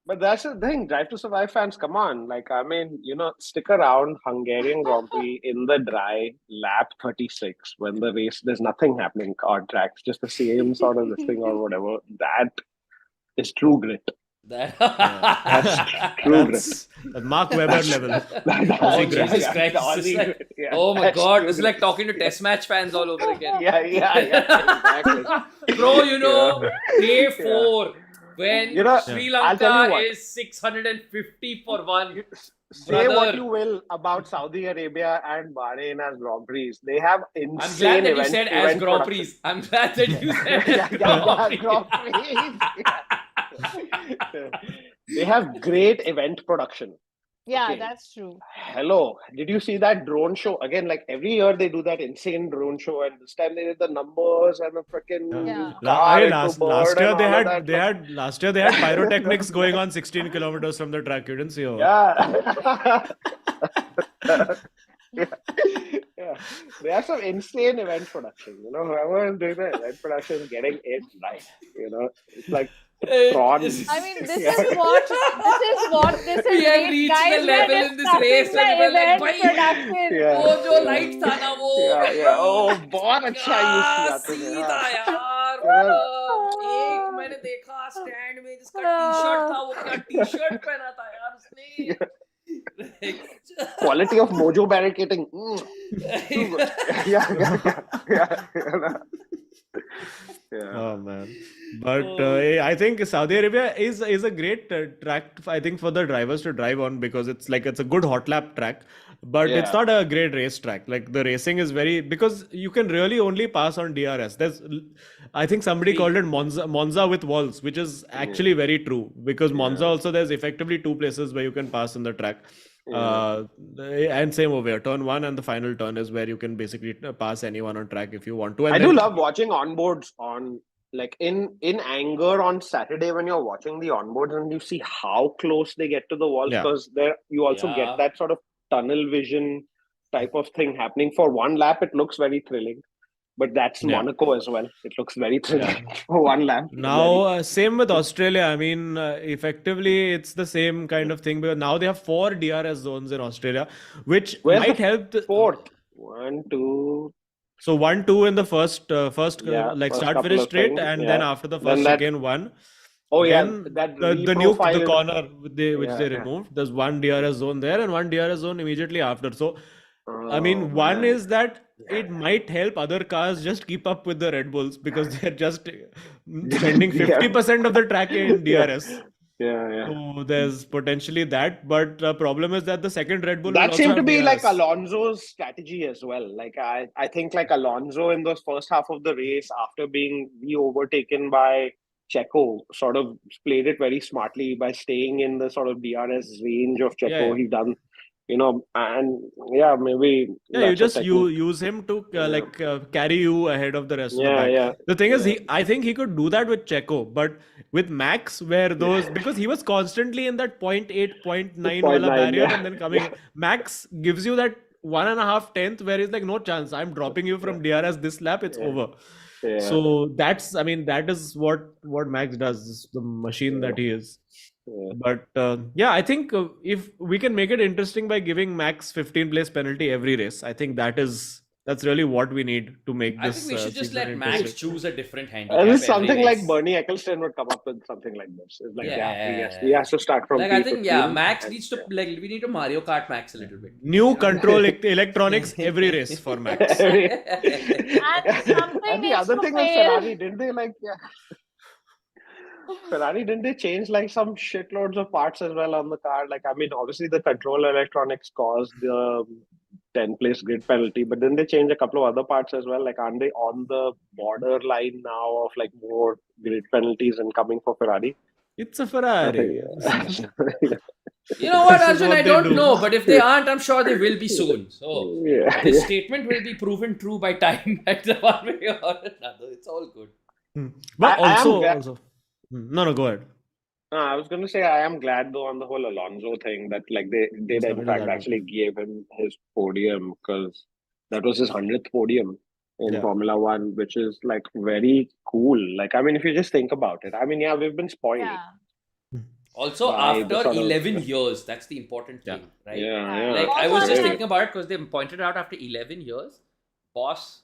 But that's the thing, Drive to Survive fans, come on. Like, I mean, stick around Hungarian Grand Prix in the dry, lap 36, when the race, there's nothing happening on tracks, just the same sort of this thing or whatever. That is true grit. That's true grit. Mark Webber level. Jesus Christ. Oh my God. It's like talking to test match fans all over again. Yeah, exactly. Bro, day 4. When Sri Lanka is 650 for one. Say what you will about Saudi Arabia and Bahrain as Grand Prix. They have insane I'm glad that you said as Grand Prix. I'm glad that you said Grand Prix. They have great event production. Yeah, that's true. Hello. Did you see that drone show? Again, like every year they do that insane drone show, and this time they did the numbers and the freaking last year they had pyrotechnics going on 16 kilometers from the track. You didn't see how. Yeah. They have some insane event production. Whoever is doing the event production is getting it right. It's like I mean, this is what we have reached the level in this race and we're like, वो जो light था ना वो बहुत अच्छा use किया सीधा यार एक मैंने देखा स्टैंड में जिसका टी-शर्ट था वो क्या टी-शर्ट पहना था यार उसने quality of mojo barricading. Oh man, but I think Saudi Arabia is a great track. I think for the drivers to drive on because it's a good hot lap track, but it's not a great race track. Like the racing is because you can really only pass on DRS. I think somebody called it Monza with walls, which is actually very true because Monza also there's effectively 2 places where you can pass in the track. And same over here. Turn 1 and the final turn is where you can basically pass anyone on track if you want to. And I do love watching onboards on like in anger on Saturday when you're watching the onboards and you see how close they get to the walls because there you also get that sort of tunnel vision type of thing happening. For one lap, it looks very thrilling. But that's Yeah. Monaco as well. It looks very thrilling for one lap. Now, same with Australia. I mean, effectively, it's the same kind of thing because now they have 4 DRS zones in Australia, which Where's might the help. fourth? 1, 2. So 1, 2 in the first, First start, couple finish of straight, things. and then after the Then first that. chicane, 1. Oh yeah, Then that the nuke, the reprofiled. corner which they Yeah. removed. There's 1 DRS zone there and 1 DRS zone immediately after. So, I Oh, mean, one man. is that it might help other cars just keep up with the Red Bulls because they're just spending 50% of the track in DRS. Yeah. So there's potentially that, but the problem is that the second Red Bull will That also seemed to have be like DRS. Alonso's strategy as well. Like I think like Alonso in the first half of the race, after being overtaken by Checo, sort of played it very smartly by staying in the sort of DRS range of Checo. Yeah. He done, and yeah, maybe Yeah, you that's a just technique. use him to carry you ahead of the rest of the pack. Yeah. The thing is, I think he could do that with Checo, but with Max, where because he was constantly in that 0.8, 0.9 wala 0.9, barrier yeah. and then coming. Max gives you that 1.5 tenth where he's like, no chance, I'm dropping you from DRS this lap, it's over. Yeah. So that is what Max does, the machine that he is. Yeah. But I think if we can make it interesting by giving Max 15 place penalty every race, I think that's really what we need to make I this. think we should just season let Max interesting. choose a different At handicap least every something like race. Bernie Ecclestone would come up with something like this. It's like, Yeah. he has to start from Like, P15. I think, Max needs to, we need to Mario Kart Max a little bit. New control electronics every race for Max. And the other thing with Ferrari, didn't they Ferrari, didn't they change like some shitloads of parts as well on the car? Like, I mean, obviously the control electronics caused the 10 place grid penalty, but didn't they change a couple of other parts as well? Like, aren't they on the borderline now of like more grid penalties and coming for Ferrari? It's a Ferrari. You know what, Arjun? I don't know, but if they aren't, I'm sure they will be soon. So this statement will be proven true by time, one way or another. It's all good. But also, no, go ahead. I was going to say I am glad though on the whole Alonso thing that like they did in fact actually gave him his podium because that was his 100th podium in Formula One, which is like very cool. Like, I mean, if you just think about it, I mean, we've been spoiled. Yeah. Also, after 11 years, that's the important thing, right? Yeah. Like, I was just thinking about it because they pointed out after 11 years, boss,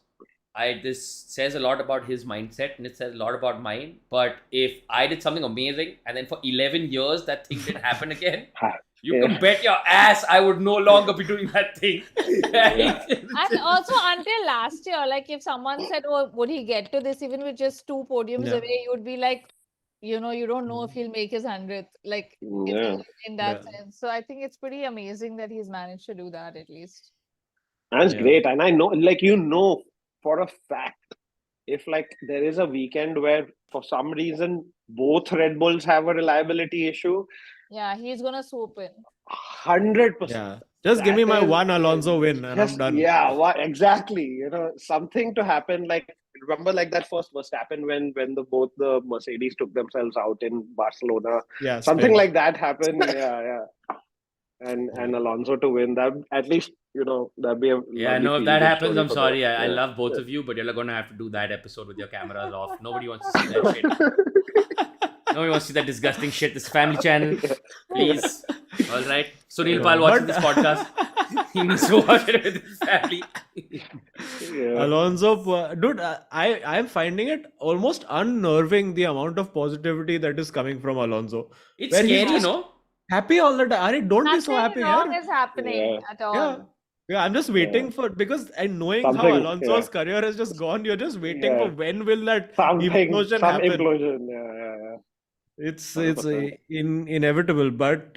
this says a lot about his mindset and it says a lot about mine. But if I did something amazing and then for 11 years that thing didn't happen again, you can bet your ass I would no longer be doing that thing. And also until last year, like if someone said, oh, would he get to this even with just 2 podiums away, you would be like, you don't know if he'll make his 100th, like in that sense. So I think it's pretty amazing that he's managed to do that at least. That's great. And I know, like, for a fact, if like there is a weekend where for some reason both Red Bulls have a reliability issue, he's gonna swoop in 100%. Yeah, just give me my one Alonso win and I'm done. Yeah, exactly. Something to happen. Like, remember, like that first Verstappen when both the Mercedes took themselves out in Barcelona. Yeah, something Spain. like that happened. And Alonso to win, that at least that'd be a if that happens, I'm sorry. I love both of you, but you're gonna have to do that episode with your cameras off. Nobody wants to see that shit. Nobody wants to see that disgusting shit. This family channel, please. All right, Sunil Pal watching this podcast. He needs to watch it with his family. Alonso, dude, I'm finding it almost unnerving the amount of positivity that is coming from Alonso. It's scary, Happy all the time. Don't be so happy. Nothing wrong is happening at all. Yeah, I'm just waiting for and knowing how Alonso's career has just gone, you're just waiting for when will that implosion happen. Implosion. It's inevitable, but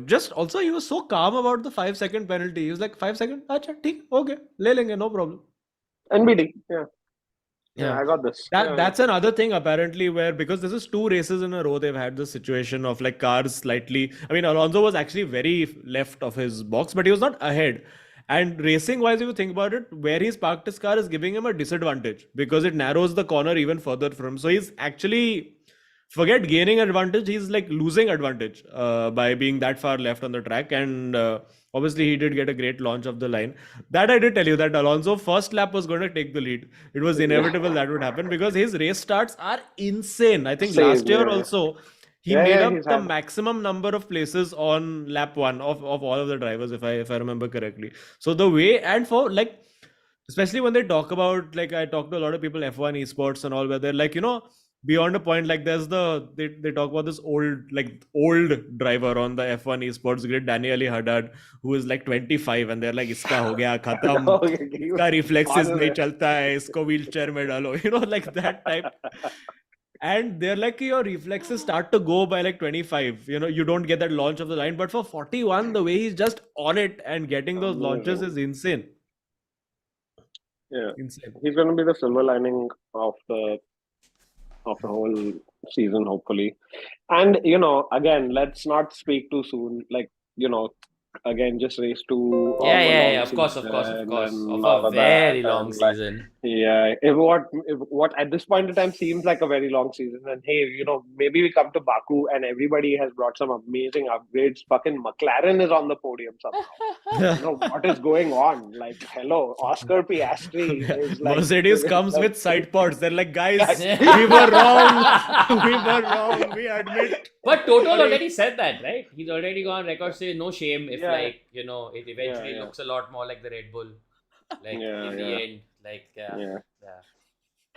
just also he was so calm about the 5-second penalty. He was like 5 seconds, acha, theek, okay, le lenge, no problem. NBD, yeah, I got this. That's another thing apparently where, because this is 2 races in a row, they've had this situation of like cars slightly. I mean, Alonso was actually very left of his box, but he was not ahead. And racing wise, if you think about it, where he's parked his car is giving him a disadvantage because it narrows the corner even further from him. So he's actually, forget gaining advantage, he's like losing advantage by being that far left on the track. And Obviously, he did get a great launch of the line. That I did tell you that Alonso first lap was going to take the lead. It was inevitable that would happen because his race starts are insane. I think last year also he made up the maximum number of places on lap 1 of all of the drivers, if I remember correctly. So the way, and for like, especially when they talk about, like, I talk to a lot of people F1 esports and all, where they're like, beyond a point, like there's they talk about this old driver on the F1 esports grid, Daniel Haddad, who is like 25, and they're like, iska ho gaya khatam, iska reflexes nahi chalta hai, isko wheelchair mein dalo, like that type. And they're like, your reflexes start to go by like 25. You don't get that launch of the line. But for 41, the way he's just on it and getting those launches is insane. Yeah, insane. He's going to be the silver lining of the whole season, hopefully. And again, let's not speak too soon. Like, again, just race to of course, of a very long season. What at this point in time seems like a very long season, and hey, maybe we come to Baku and everybody has brought some amazing upgrades. Fucking McLaren is on the podium somehow. What is going on? Like, hello, Oscar Piastri is like, Mercedes comes with Sidepods. They're like, guys, we were wrong. We admit. But Toto already said that, right? He's already gone on record saying no shame if it eventually looks a lot more like the Red Bull. Like in the end, like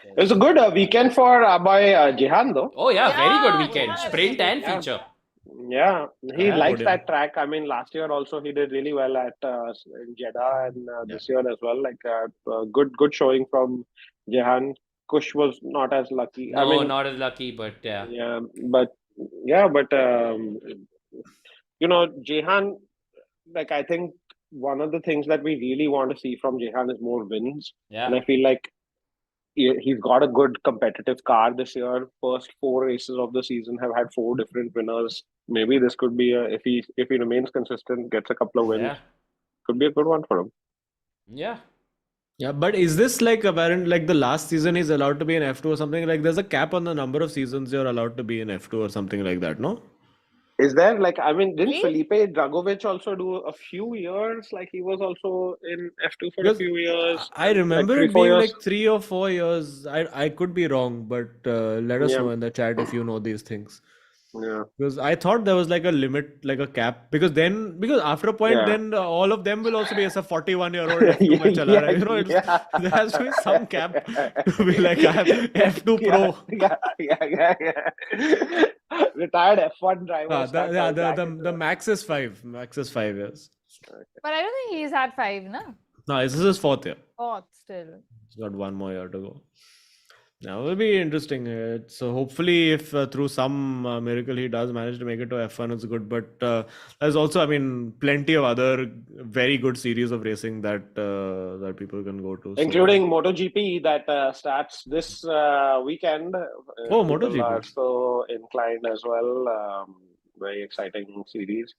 It was a good weekend for boy Jehan though. Oh yeah, very good weekend. Sprint and feature. Yeah, he likes that track. I mean, last year also he did really well at Jeddah, and this year as well. Like good showing from Jehan. Kush was not as lucky. No, not as lucky, but Jehan, like, I think one of the things that we really want to see from Jehan is more wins. Yeah. And I feel like he's got a good competitive car this year. First 4 races of the season have had 4 different winners. Maybe this could be if he remains consistent, gets a couple of wins, could be a good one for him. Yeah. Yeah, but is this like apparent, like the last season he's allowed to be in F2 or something? Like there's a cap on the number of seasons you're allowed to be in F2 or something like that, no? Is there, like, I mean, didn't Felipe Dragovic also do a few years? Like, he was also in F2 for a few years. I remember it being like 3 or 4 years. I could be wrong, but let us know in the chat if you know these things. Yeah. Because I thought there was like a limit, like a cap. Because after a point, then all of them will also be as a 41-year-old F2 there has to be some cap to be like, I have F2 Pro. Retired F1 driver. The max is 5. Max is 5 years. But I don't think he's had 5, no? No, this is his 4th year. 4th still. He's got 1 more year to go. Now it will be interesting. So hopefully, if through some miracle he does manage to make it to F1, it's good. But there's also, I mean, plenty of other very good series of racing that people can go to, including MotoGP that starts this weekend. MotoGP are so inclined as well. Very exciting series.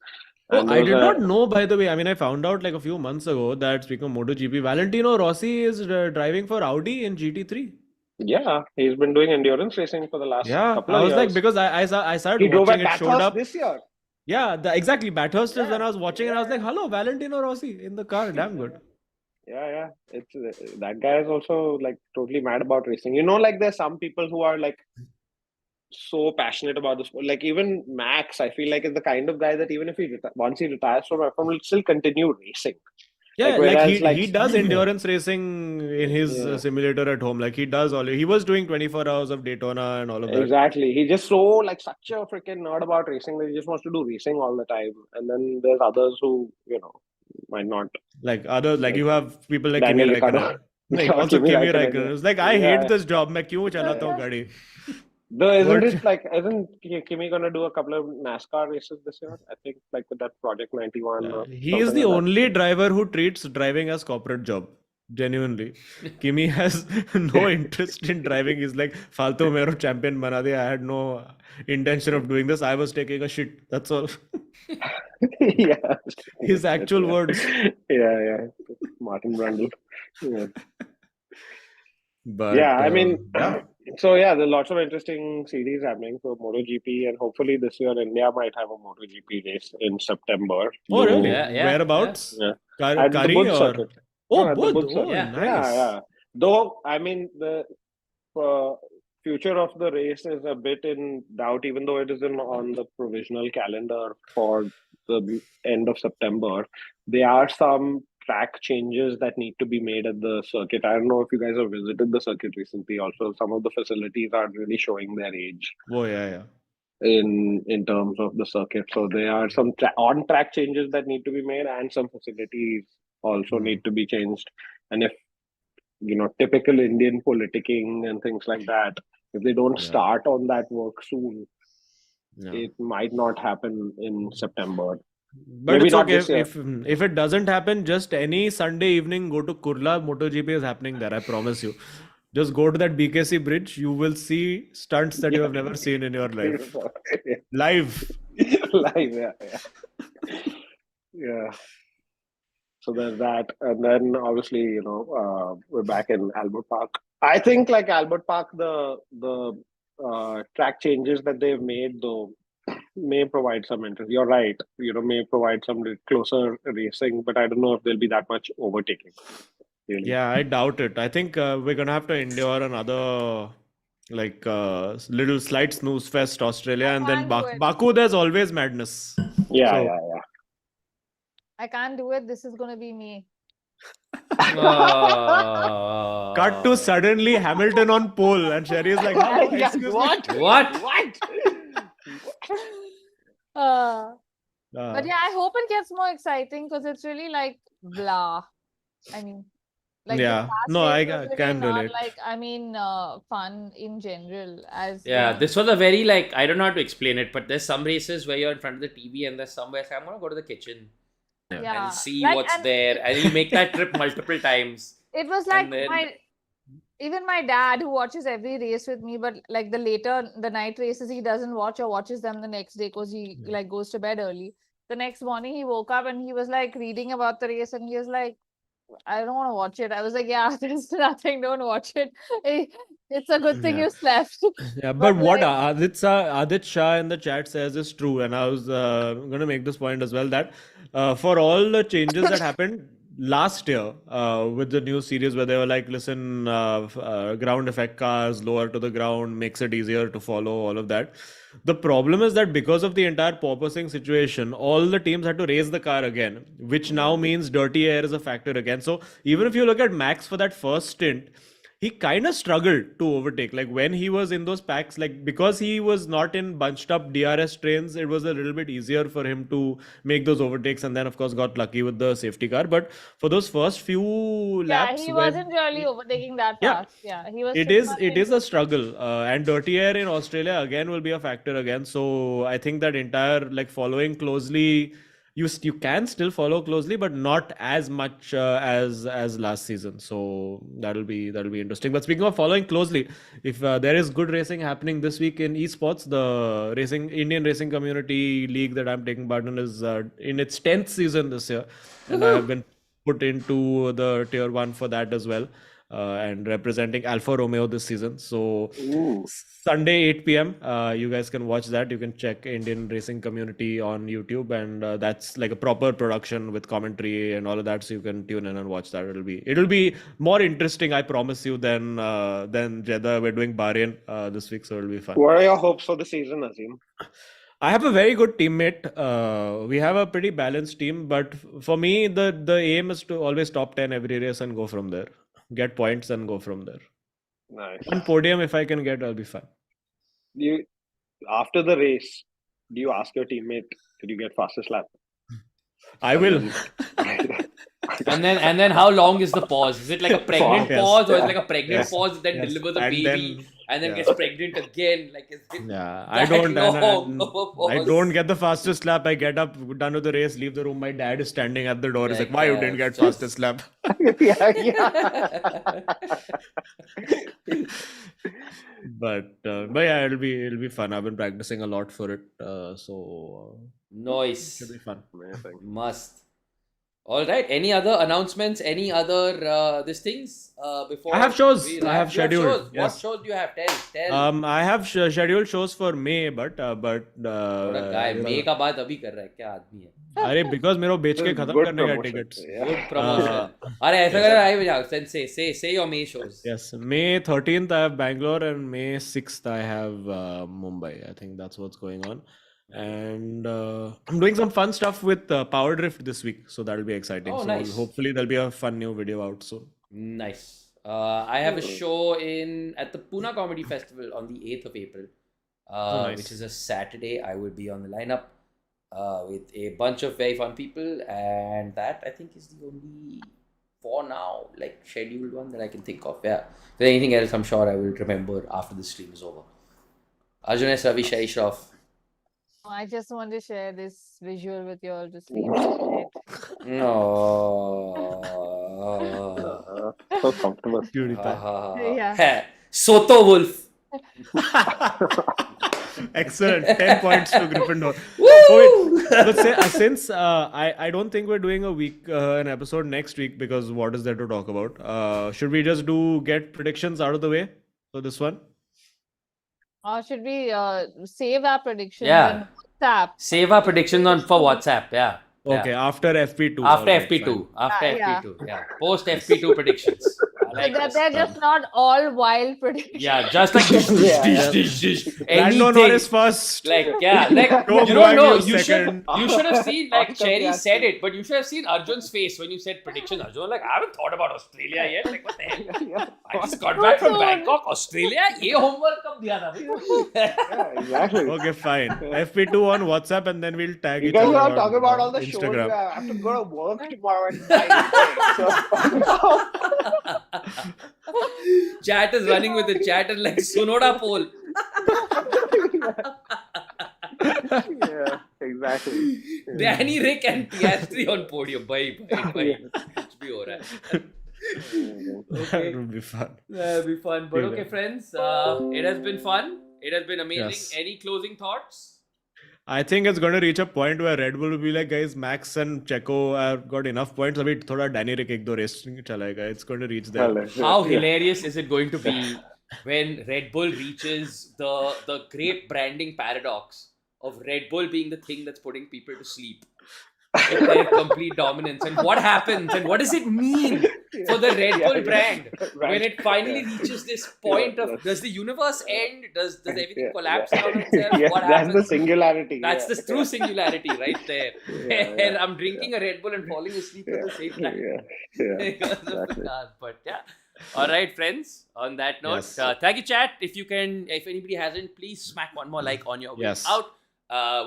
I did not know, by the way. I mean, I found out like a few months ago that, speaking of MotoGP, Valentino Rossi is driving for Audi in GT3. Yeah, he's been doing endurance racing for the last couple of years. Like, because I started he watching it showed up this year. Yeah, exactly. Bathurst is when I was watching and I was like, hello, Valentino Rossi in the car. Damn good. Yeah. It's that guy is also like totally mad about racing. Like there's some people who are like so passionate about the sport. Like even Max, I feel like is the kind of guy that even if once he retires from F1, will still continue racing. Yeah, he does endurance racing in his simulator at home. Like he does he was doing 24 hours of Daytona and all of that. Exactly. He just such a freaking nerd about racing that he just wants to do racing all the time. And then there's others who, might not. Like others, like you have people like Kimi Räikkönen. Also Kimi Räikkönen. It's like, I hate this job. मैं क्यों चलाता हूँ गाड़ी? Though isn't Kimi gonna do a couple of NASCAR races this year? I think like with that Project 91. He is the only driver who treats driving as corporate job. Genuinely. Kimi has no interest in driving. He's like, फालतू मेरे champion बना दिया. I had no intention of doing this. I was taking a shit. That's all. His actual words. Yeah. Martin Brundle. Yeah. But I mean, So yeah, there are lots of interesting series happening for MotoGP, and hopefully this year India might have a MotoGP race in September. Oh, really? Yeah. Whereabouts? Yeah, at the Kari Bud or? circuit. Oh, No, at the Budh. Bud Oh, circuit. Yeah. Yeah, nice. yeah. Though I mean the future of the race is a bit in doubt, even though it is on the provisional calendar for the end of September. There are some track changes that need to be made at the circuit. I don't know if you guys have visited the circuit recently. Also, some of the facilities are really showing their age Oh, yeah. in terms of the circuit. So there are some on track changes that need to be made, and some facilities also need to be changed. And if typical Indian politicking and things like that, if they don't Yeah. start on that work soon, Yeah. it might not happen in September. But Maybe it's not okay this year. if it doesn't happen, just any Sunday evening go to Kurla. MotoGP is happening there. I promise you. Just go to that BKC bridge. You will see stunts that you have never seen in your life. Live. Live, yeah. So there's that, and then obviously we're back in Albert Park. I think like Albert Park, the track changes that they've made though may provide some interest. You're right, may provide some closer racing, but I don't know if there'll be that much overtaking. Really. Yeah, I doubt it. I think we're gonna have to endure another little slight snooze fest Australia, and then can't do it. Baku. There's always madness. Yeah. I can't do it. This is gonna be me. Cut to suddenly Hamilton on pole, and Sherry is like, "Huh? Excuse me?" What? But yeah, I hope it gets more exciting because it's really like blah. I mean, like the Yeah. last No, race I was really can not relate. fun in general. This was a very like, I don't know how to explain it, but there's some races where you're in front of the TV and there's somewhere I'm gonna go to the kitchen and see what's there, and you make that trip multiple times. It was like And then- even my dad who watches every race with me, but like the night races he doesn't watch or watches them the next day because he like goes to bed early. The next morning he woke up and he was like reading about the race and he was like, I don't want to watch it. I was like, yeah, there's nothing, don't watch it. It's a good thing you slept. Yeah, but what Adit Shah in the chat says is true, and I was going to make this point as well that for all the changes that happened last year with the new series where they were like, listen, ground effect cars lower to the ground makes it easier to follow, all of that. The problem is that because of the entire porpoising situation, all the teams had to raise the car again, which now means dirty air is a factor again. So even if you look at Max for that first stint, he kind of struggled to overtake. Like when he was in those packs, like because he was not in bunched up DRS trains, it was a little bit easier for him to make those overtakes, and then of course got lucky with the safety car. But for those first few laps, he wasn't really overtaking that fast. Yeah, he was. It is a struggle, and dirty air in Australia again will be a factor again. So I think that entire like following closely, you can still follow closely, but not as much as last season. So that'll be interesting. But speaking of following closely, if there is good racing happening this week in esports, the Indian Racing Community League that I'm taking part in is in its 10th season this year, and I have been put into the tier 1 for that as well. And representing Alfa Romeo this season. So Sunday 8 p.m. You guys can watch that. You can check Indian Racing Community on YouTube, and that's like a proper production with commentary and all of that. So you can tune in and watch that. It'll be more interesting, I promise you, than Jeddah. We're doing Bahrain this week, so it'll be fun. What are your hopes for the season, Azim? I have a very good teammate. We have a pretty balanced team, but for me, the aim is to always top 10 every race and go from there. Get points and go from there. Nice. One podium if I can get, I'll be fine. After the race, do you ask your teammate, did you get fastest lap? I will. And then how long is the pause? Is it like a pregnant pause, or is it like a pregnant pause then delivers a And baby and then gets pregnant again? Like is it I don't get the fastest lap. I get up, done with the race, leave the room. My dad is standing at the door. He's like, why you didn't get fastest lap? But yeah, it'll be fun. I've been practicing a lot for it. So nice. It'll be fun. Amazing. Must. All right. Any other announcements? Any other these things before? I have shows. we I wrap? have You have scheduled. shows? Yes. What shows do you have? Tell. I have scheduled shows for May, but What a guy. you know, May का बात अभी कर रहा है क्या आदमी है? अरे because मेरे को बेच के खत्म Good करने का promotion. tickets. Yeah. Good promotion. अरे ऐसा कर आई बजा. Then say your May shows. Yes, May 13th I have Bangalore and May 6th I have Mumbai. I think that's what's going on. And I'm doing some fun stuff with Power Drift this week, so that'll be exciting. Oh, so nice. hopefully there'll be a fun new video out soon. Nice. I have a show at the Pune Comedy Festival on the 8th of April, nice. which is a Saturday. I will be on the lineup with a bunch of very fun people, and that I think is the only for now like scheduled one that I can think of. Yeah. If there's anything else, I'm sure I will remember after the stream is over. Arjun S. Ravi Shaishraf. I just want to share this visual with you all to sleep tonight. No. So comfortable. Yeah. Soto Wolf. Excellent. 10 points to Gryffindor. Woo! But since I don't think we're doing an episode next week because what is there to talk about? Should we just get predictions out of the way for this one? Or should we save our predictions Yeah. on WhatsApp? Save our predictions for WhatsApp. Yeah. Okay, after FP2. After Alright, FP2. fine. After Yeah. FP2. Yeah. Post FP2 predictions. I So like that this. they're just not all wild predictions. Yeah, just like dish. Brandon Anything. Norris first. Like, yeah, like, Tom you don't know. Wagner second. You should have seen, like, Cherry said it, but you should have seen Arjun's face when you said prediction. Arjun was like, I haven't thought about Australia yet. Like, what the hell? I just got back from Bangkok, Australia. ये homework कब दिया था भाई? Yeah, exactly. Okay, fine. FP2 on WhatsApp and then we'll tag You each guys other are on talking about all the shows. Instagram. I have to go to work tomorrow at 9. Chat is running with the chat and like Sonoda poll. Yeah, exactly. Danny, Rick and Piastri on podium. Bye. Kuch bhi ho raha hai. That would be fun. That'll be fun. But Yeah. okay, friends, it has been fun. It has been amazing. Yes. Any closing thoughts? I think it's going to reach a point where Red Bull will be like, guys, Max and Checo have got enough points. Abhi thoda Danny Rick ek do race chalayega. It's going to reach there. How hilarious is it going to be when Red Bull reaches the great branding paradox of Red Bull being the thing that's putting people to sleep with their complete dominance, and what happens and what does it mean for the Red Bull brand when it finally reaches this point of, does the universe end? Does everything collapse around itself? Yeah, What that's happens? the singularity. That's yeah. the true singularity right there. Yeah, And I'm drinking a Red Bull and falling asleep at the same time. Yeah. Because of the Exactly. cars. But yeah. All right, friends. On that note, Yes. thank you, chat. If anybody hasn't, please smack one more like on your way Yes. out.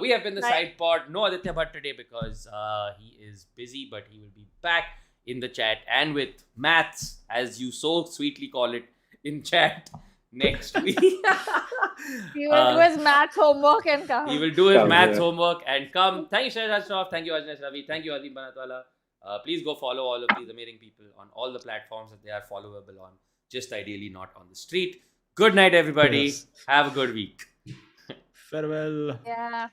We have been the Right. Sidepod. No Aditya Bhatt today because he is busy, but he will be back in the chat and with maths, as you so sweetly call it, in chat next week. He will do his math homework and come. He will do his Come, maths yeah. homework and come. Thank you, Shahzad Shroff. Thank you, Ajnesh Ravi. Thank you, Azim Banatwala. Please go follow all of these amazing people on all the platforms that they are followable on. Just ideally not on the street. Good night, everybody. Yes. Have a good week. Farewell. Yeah.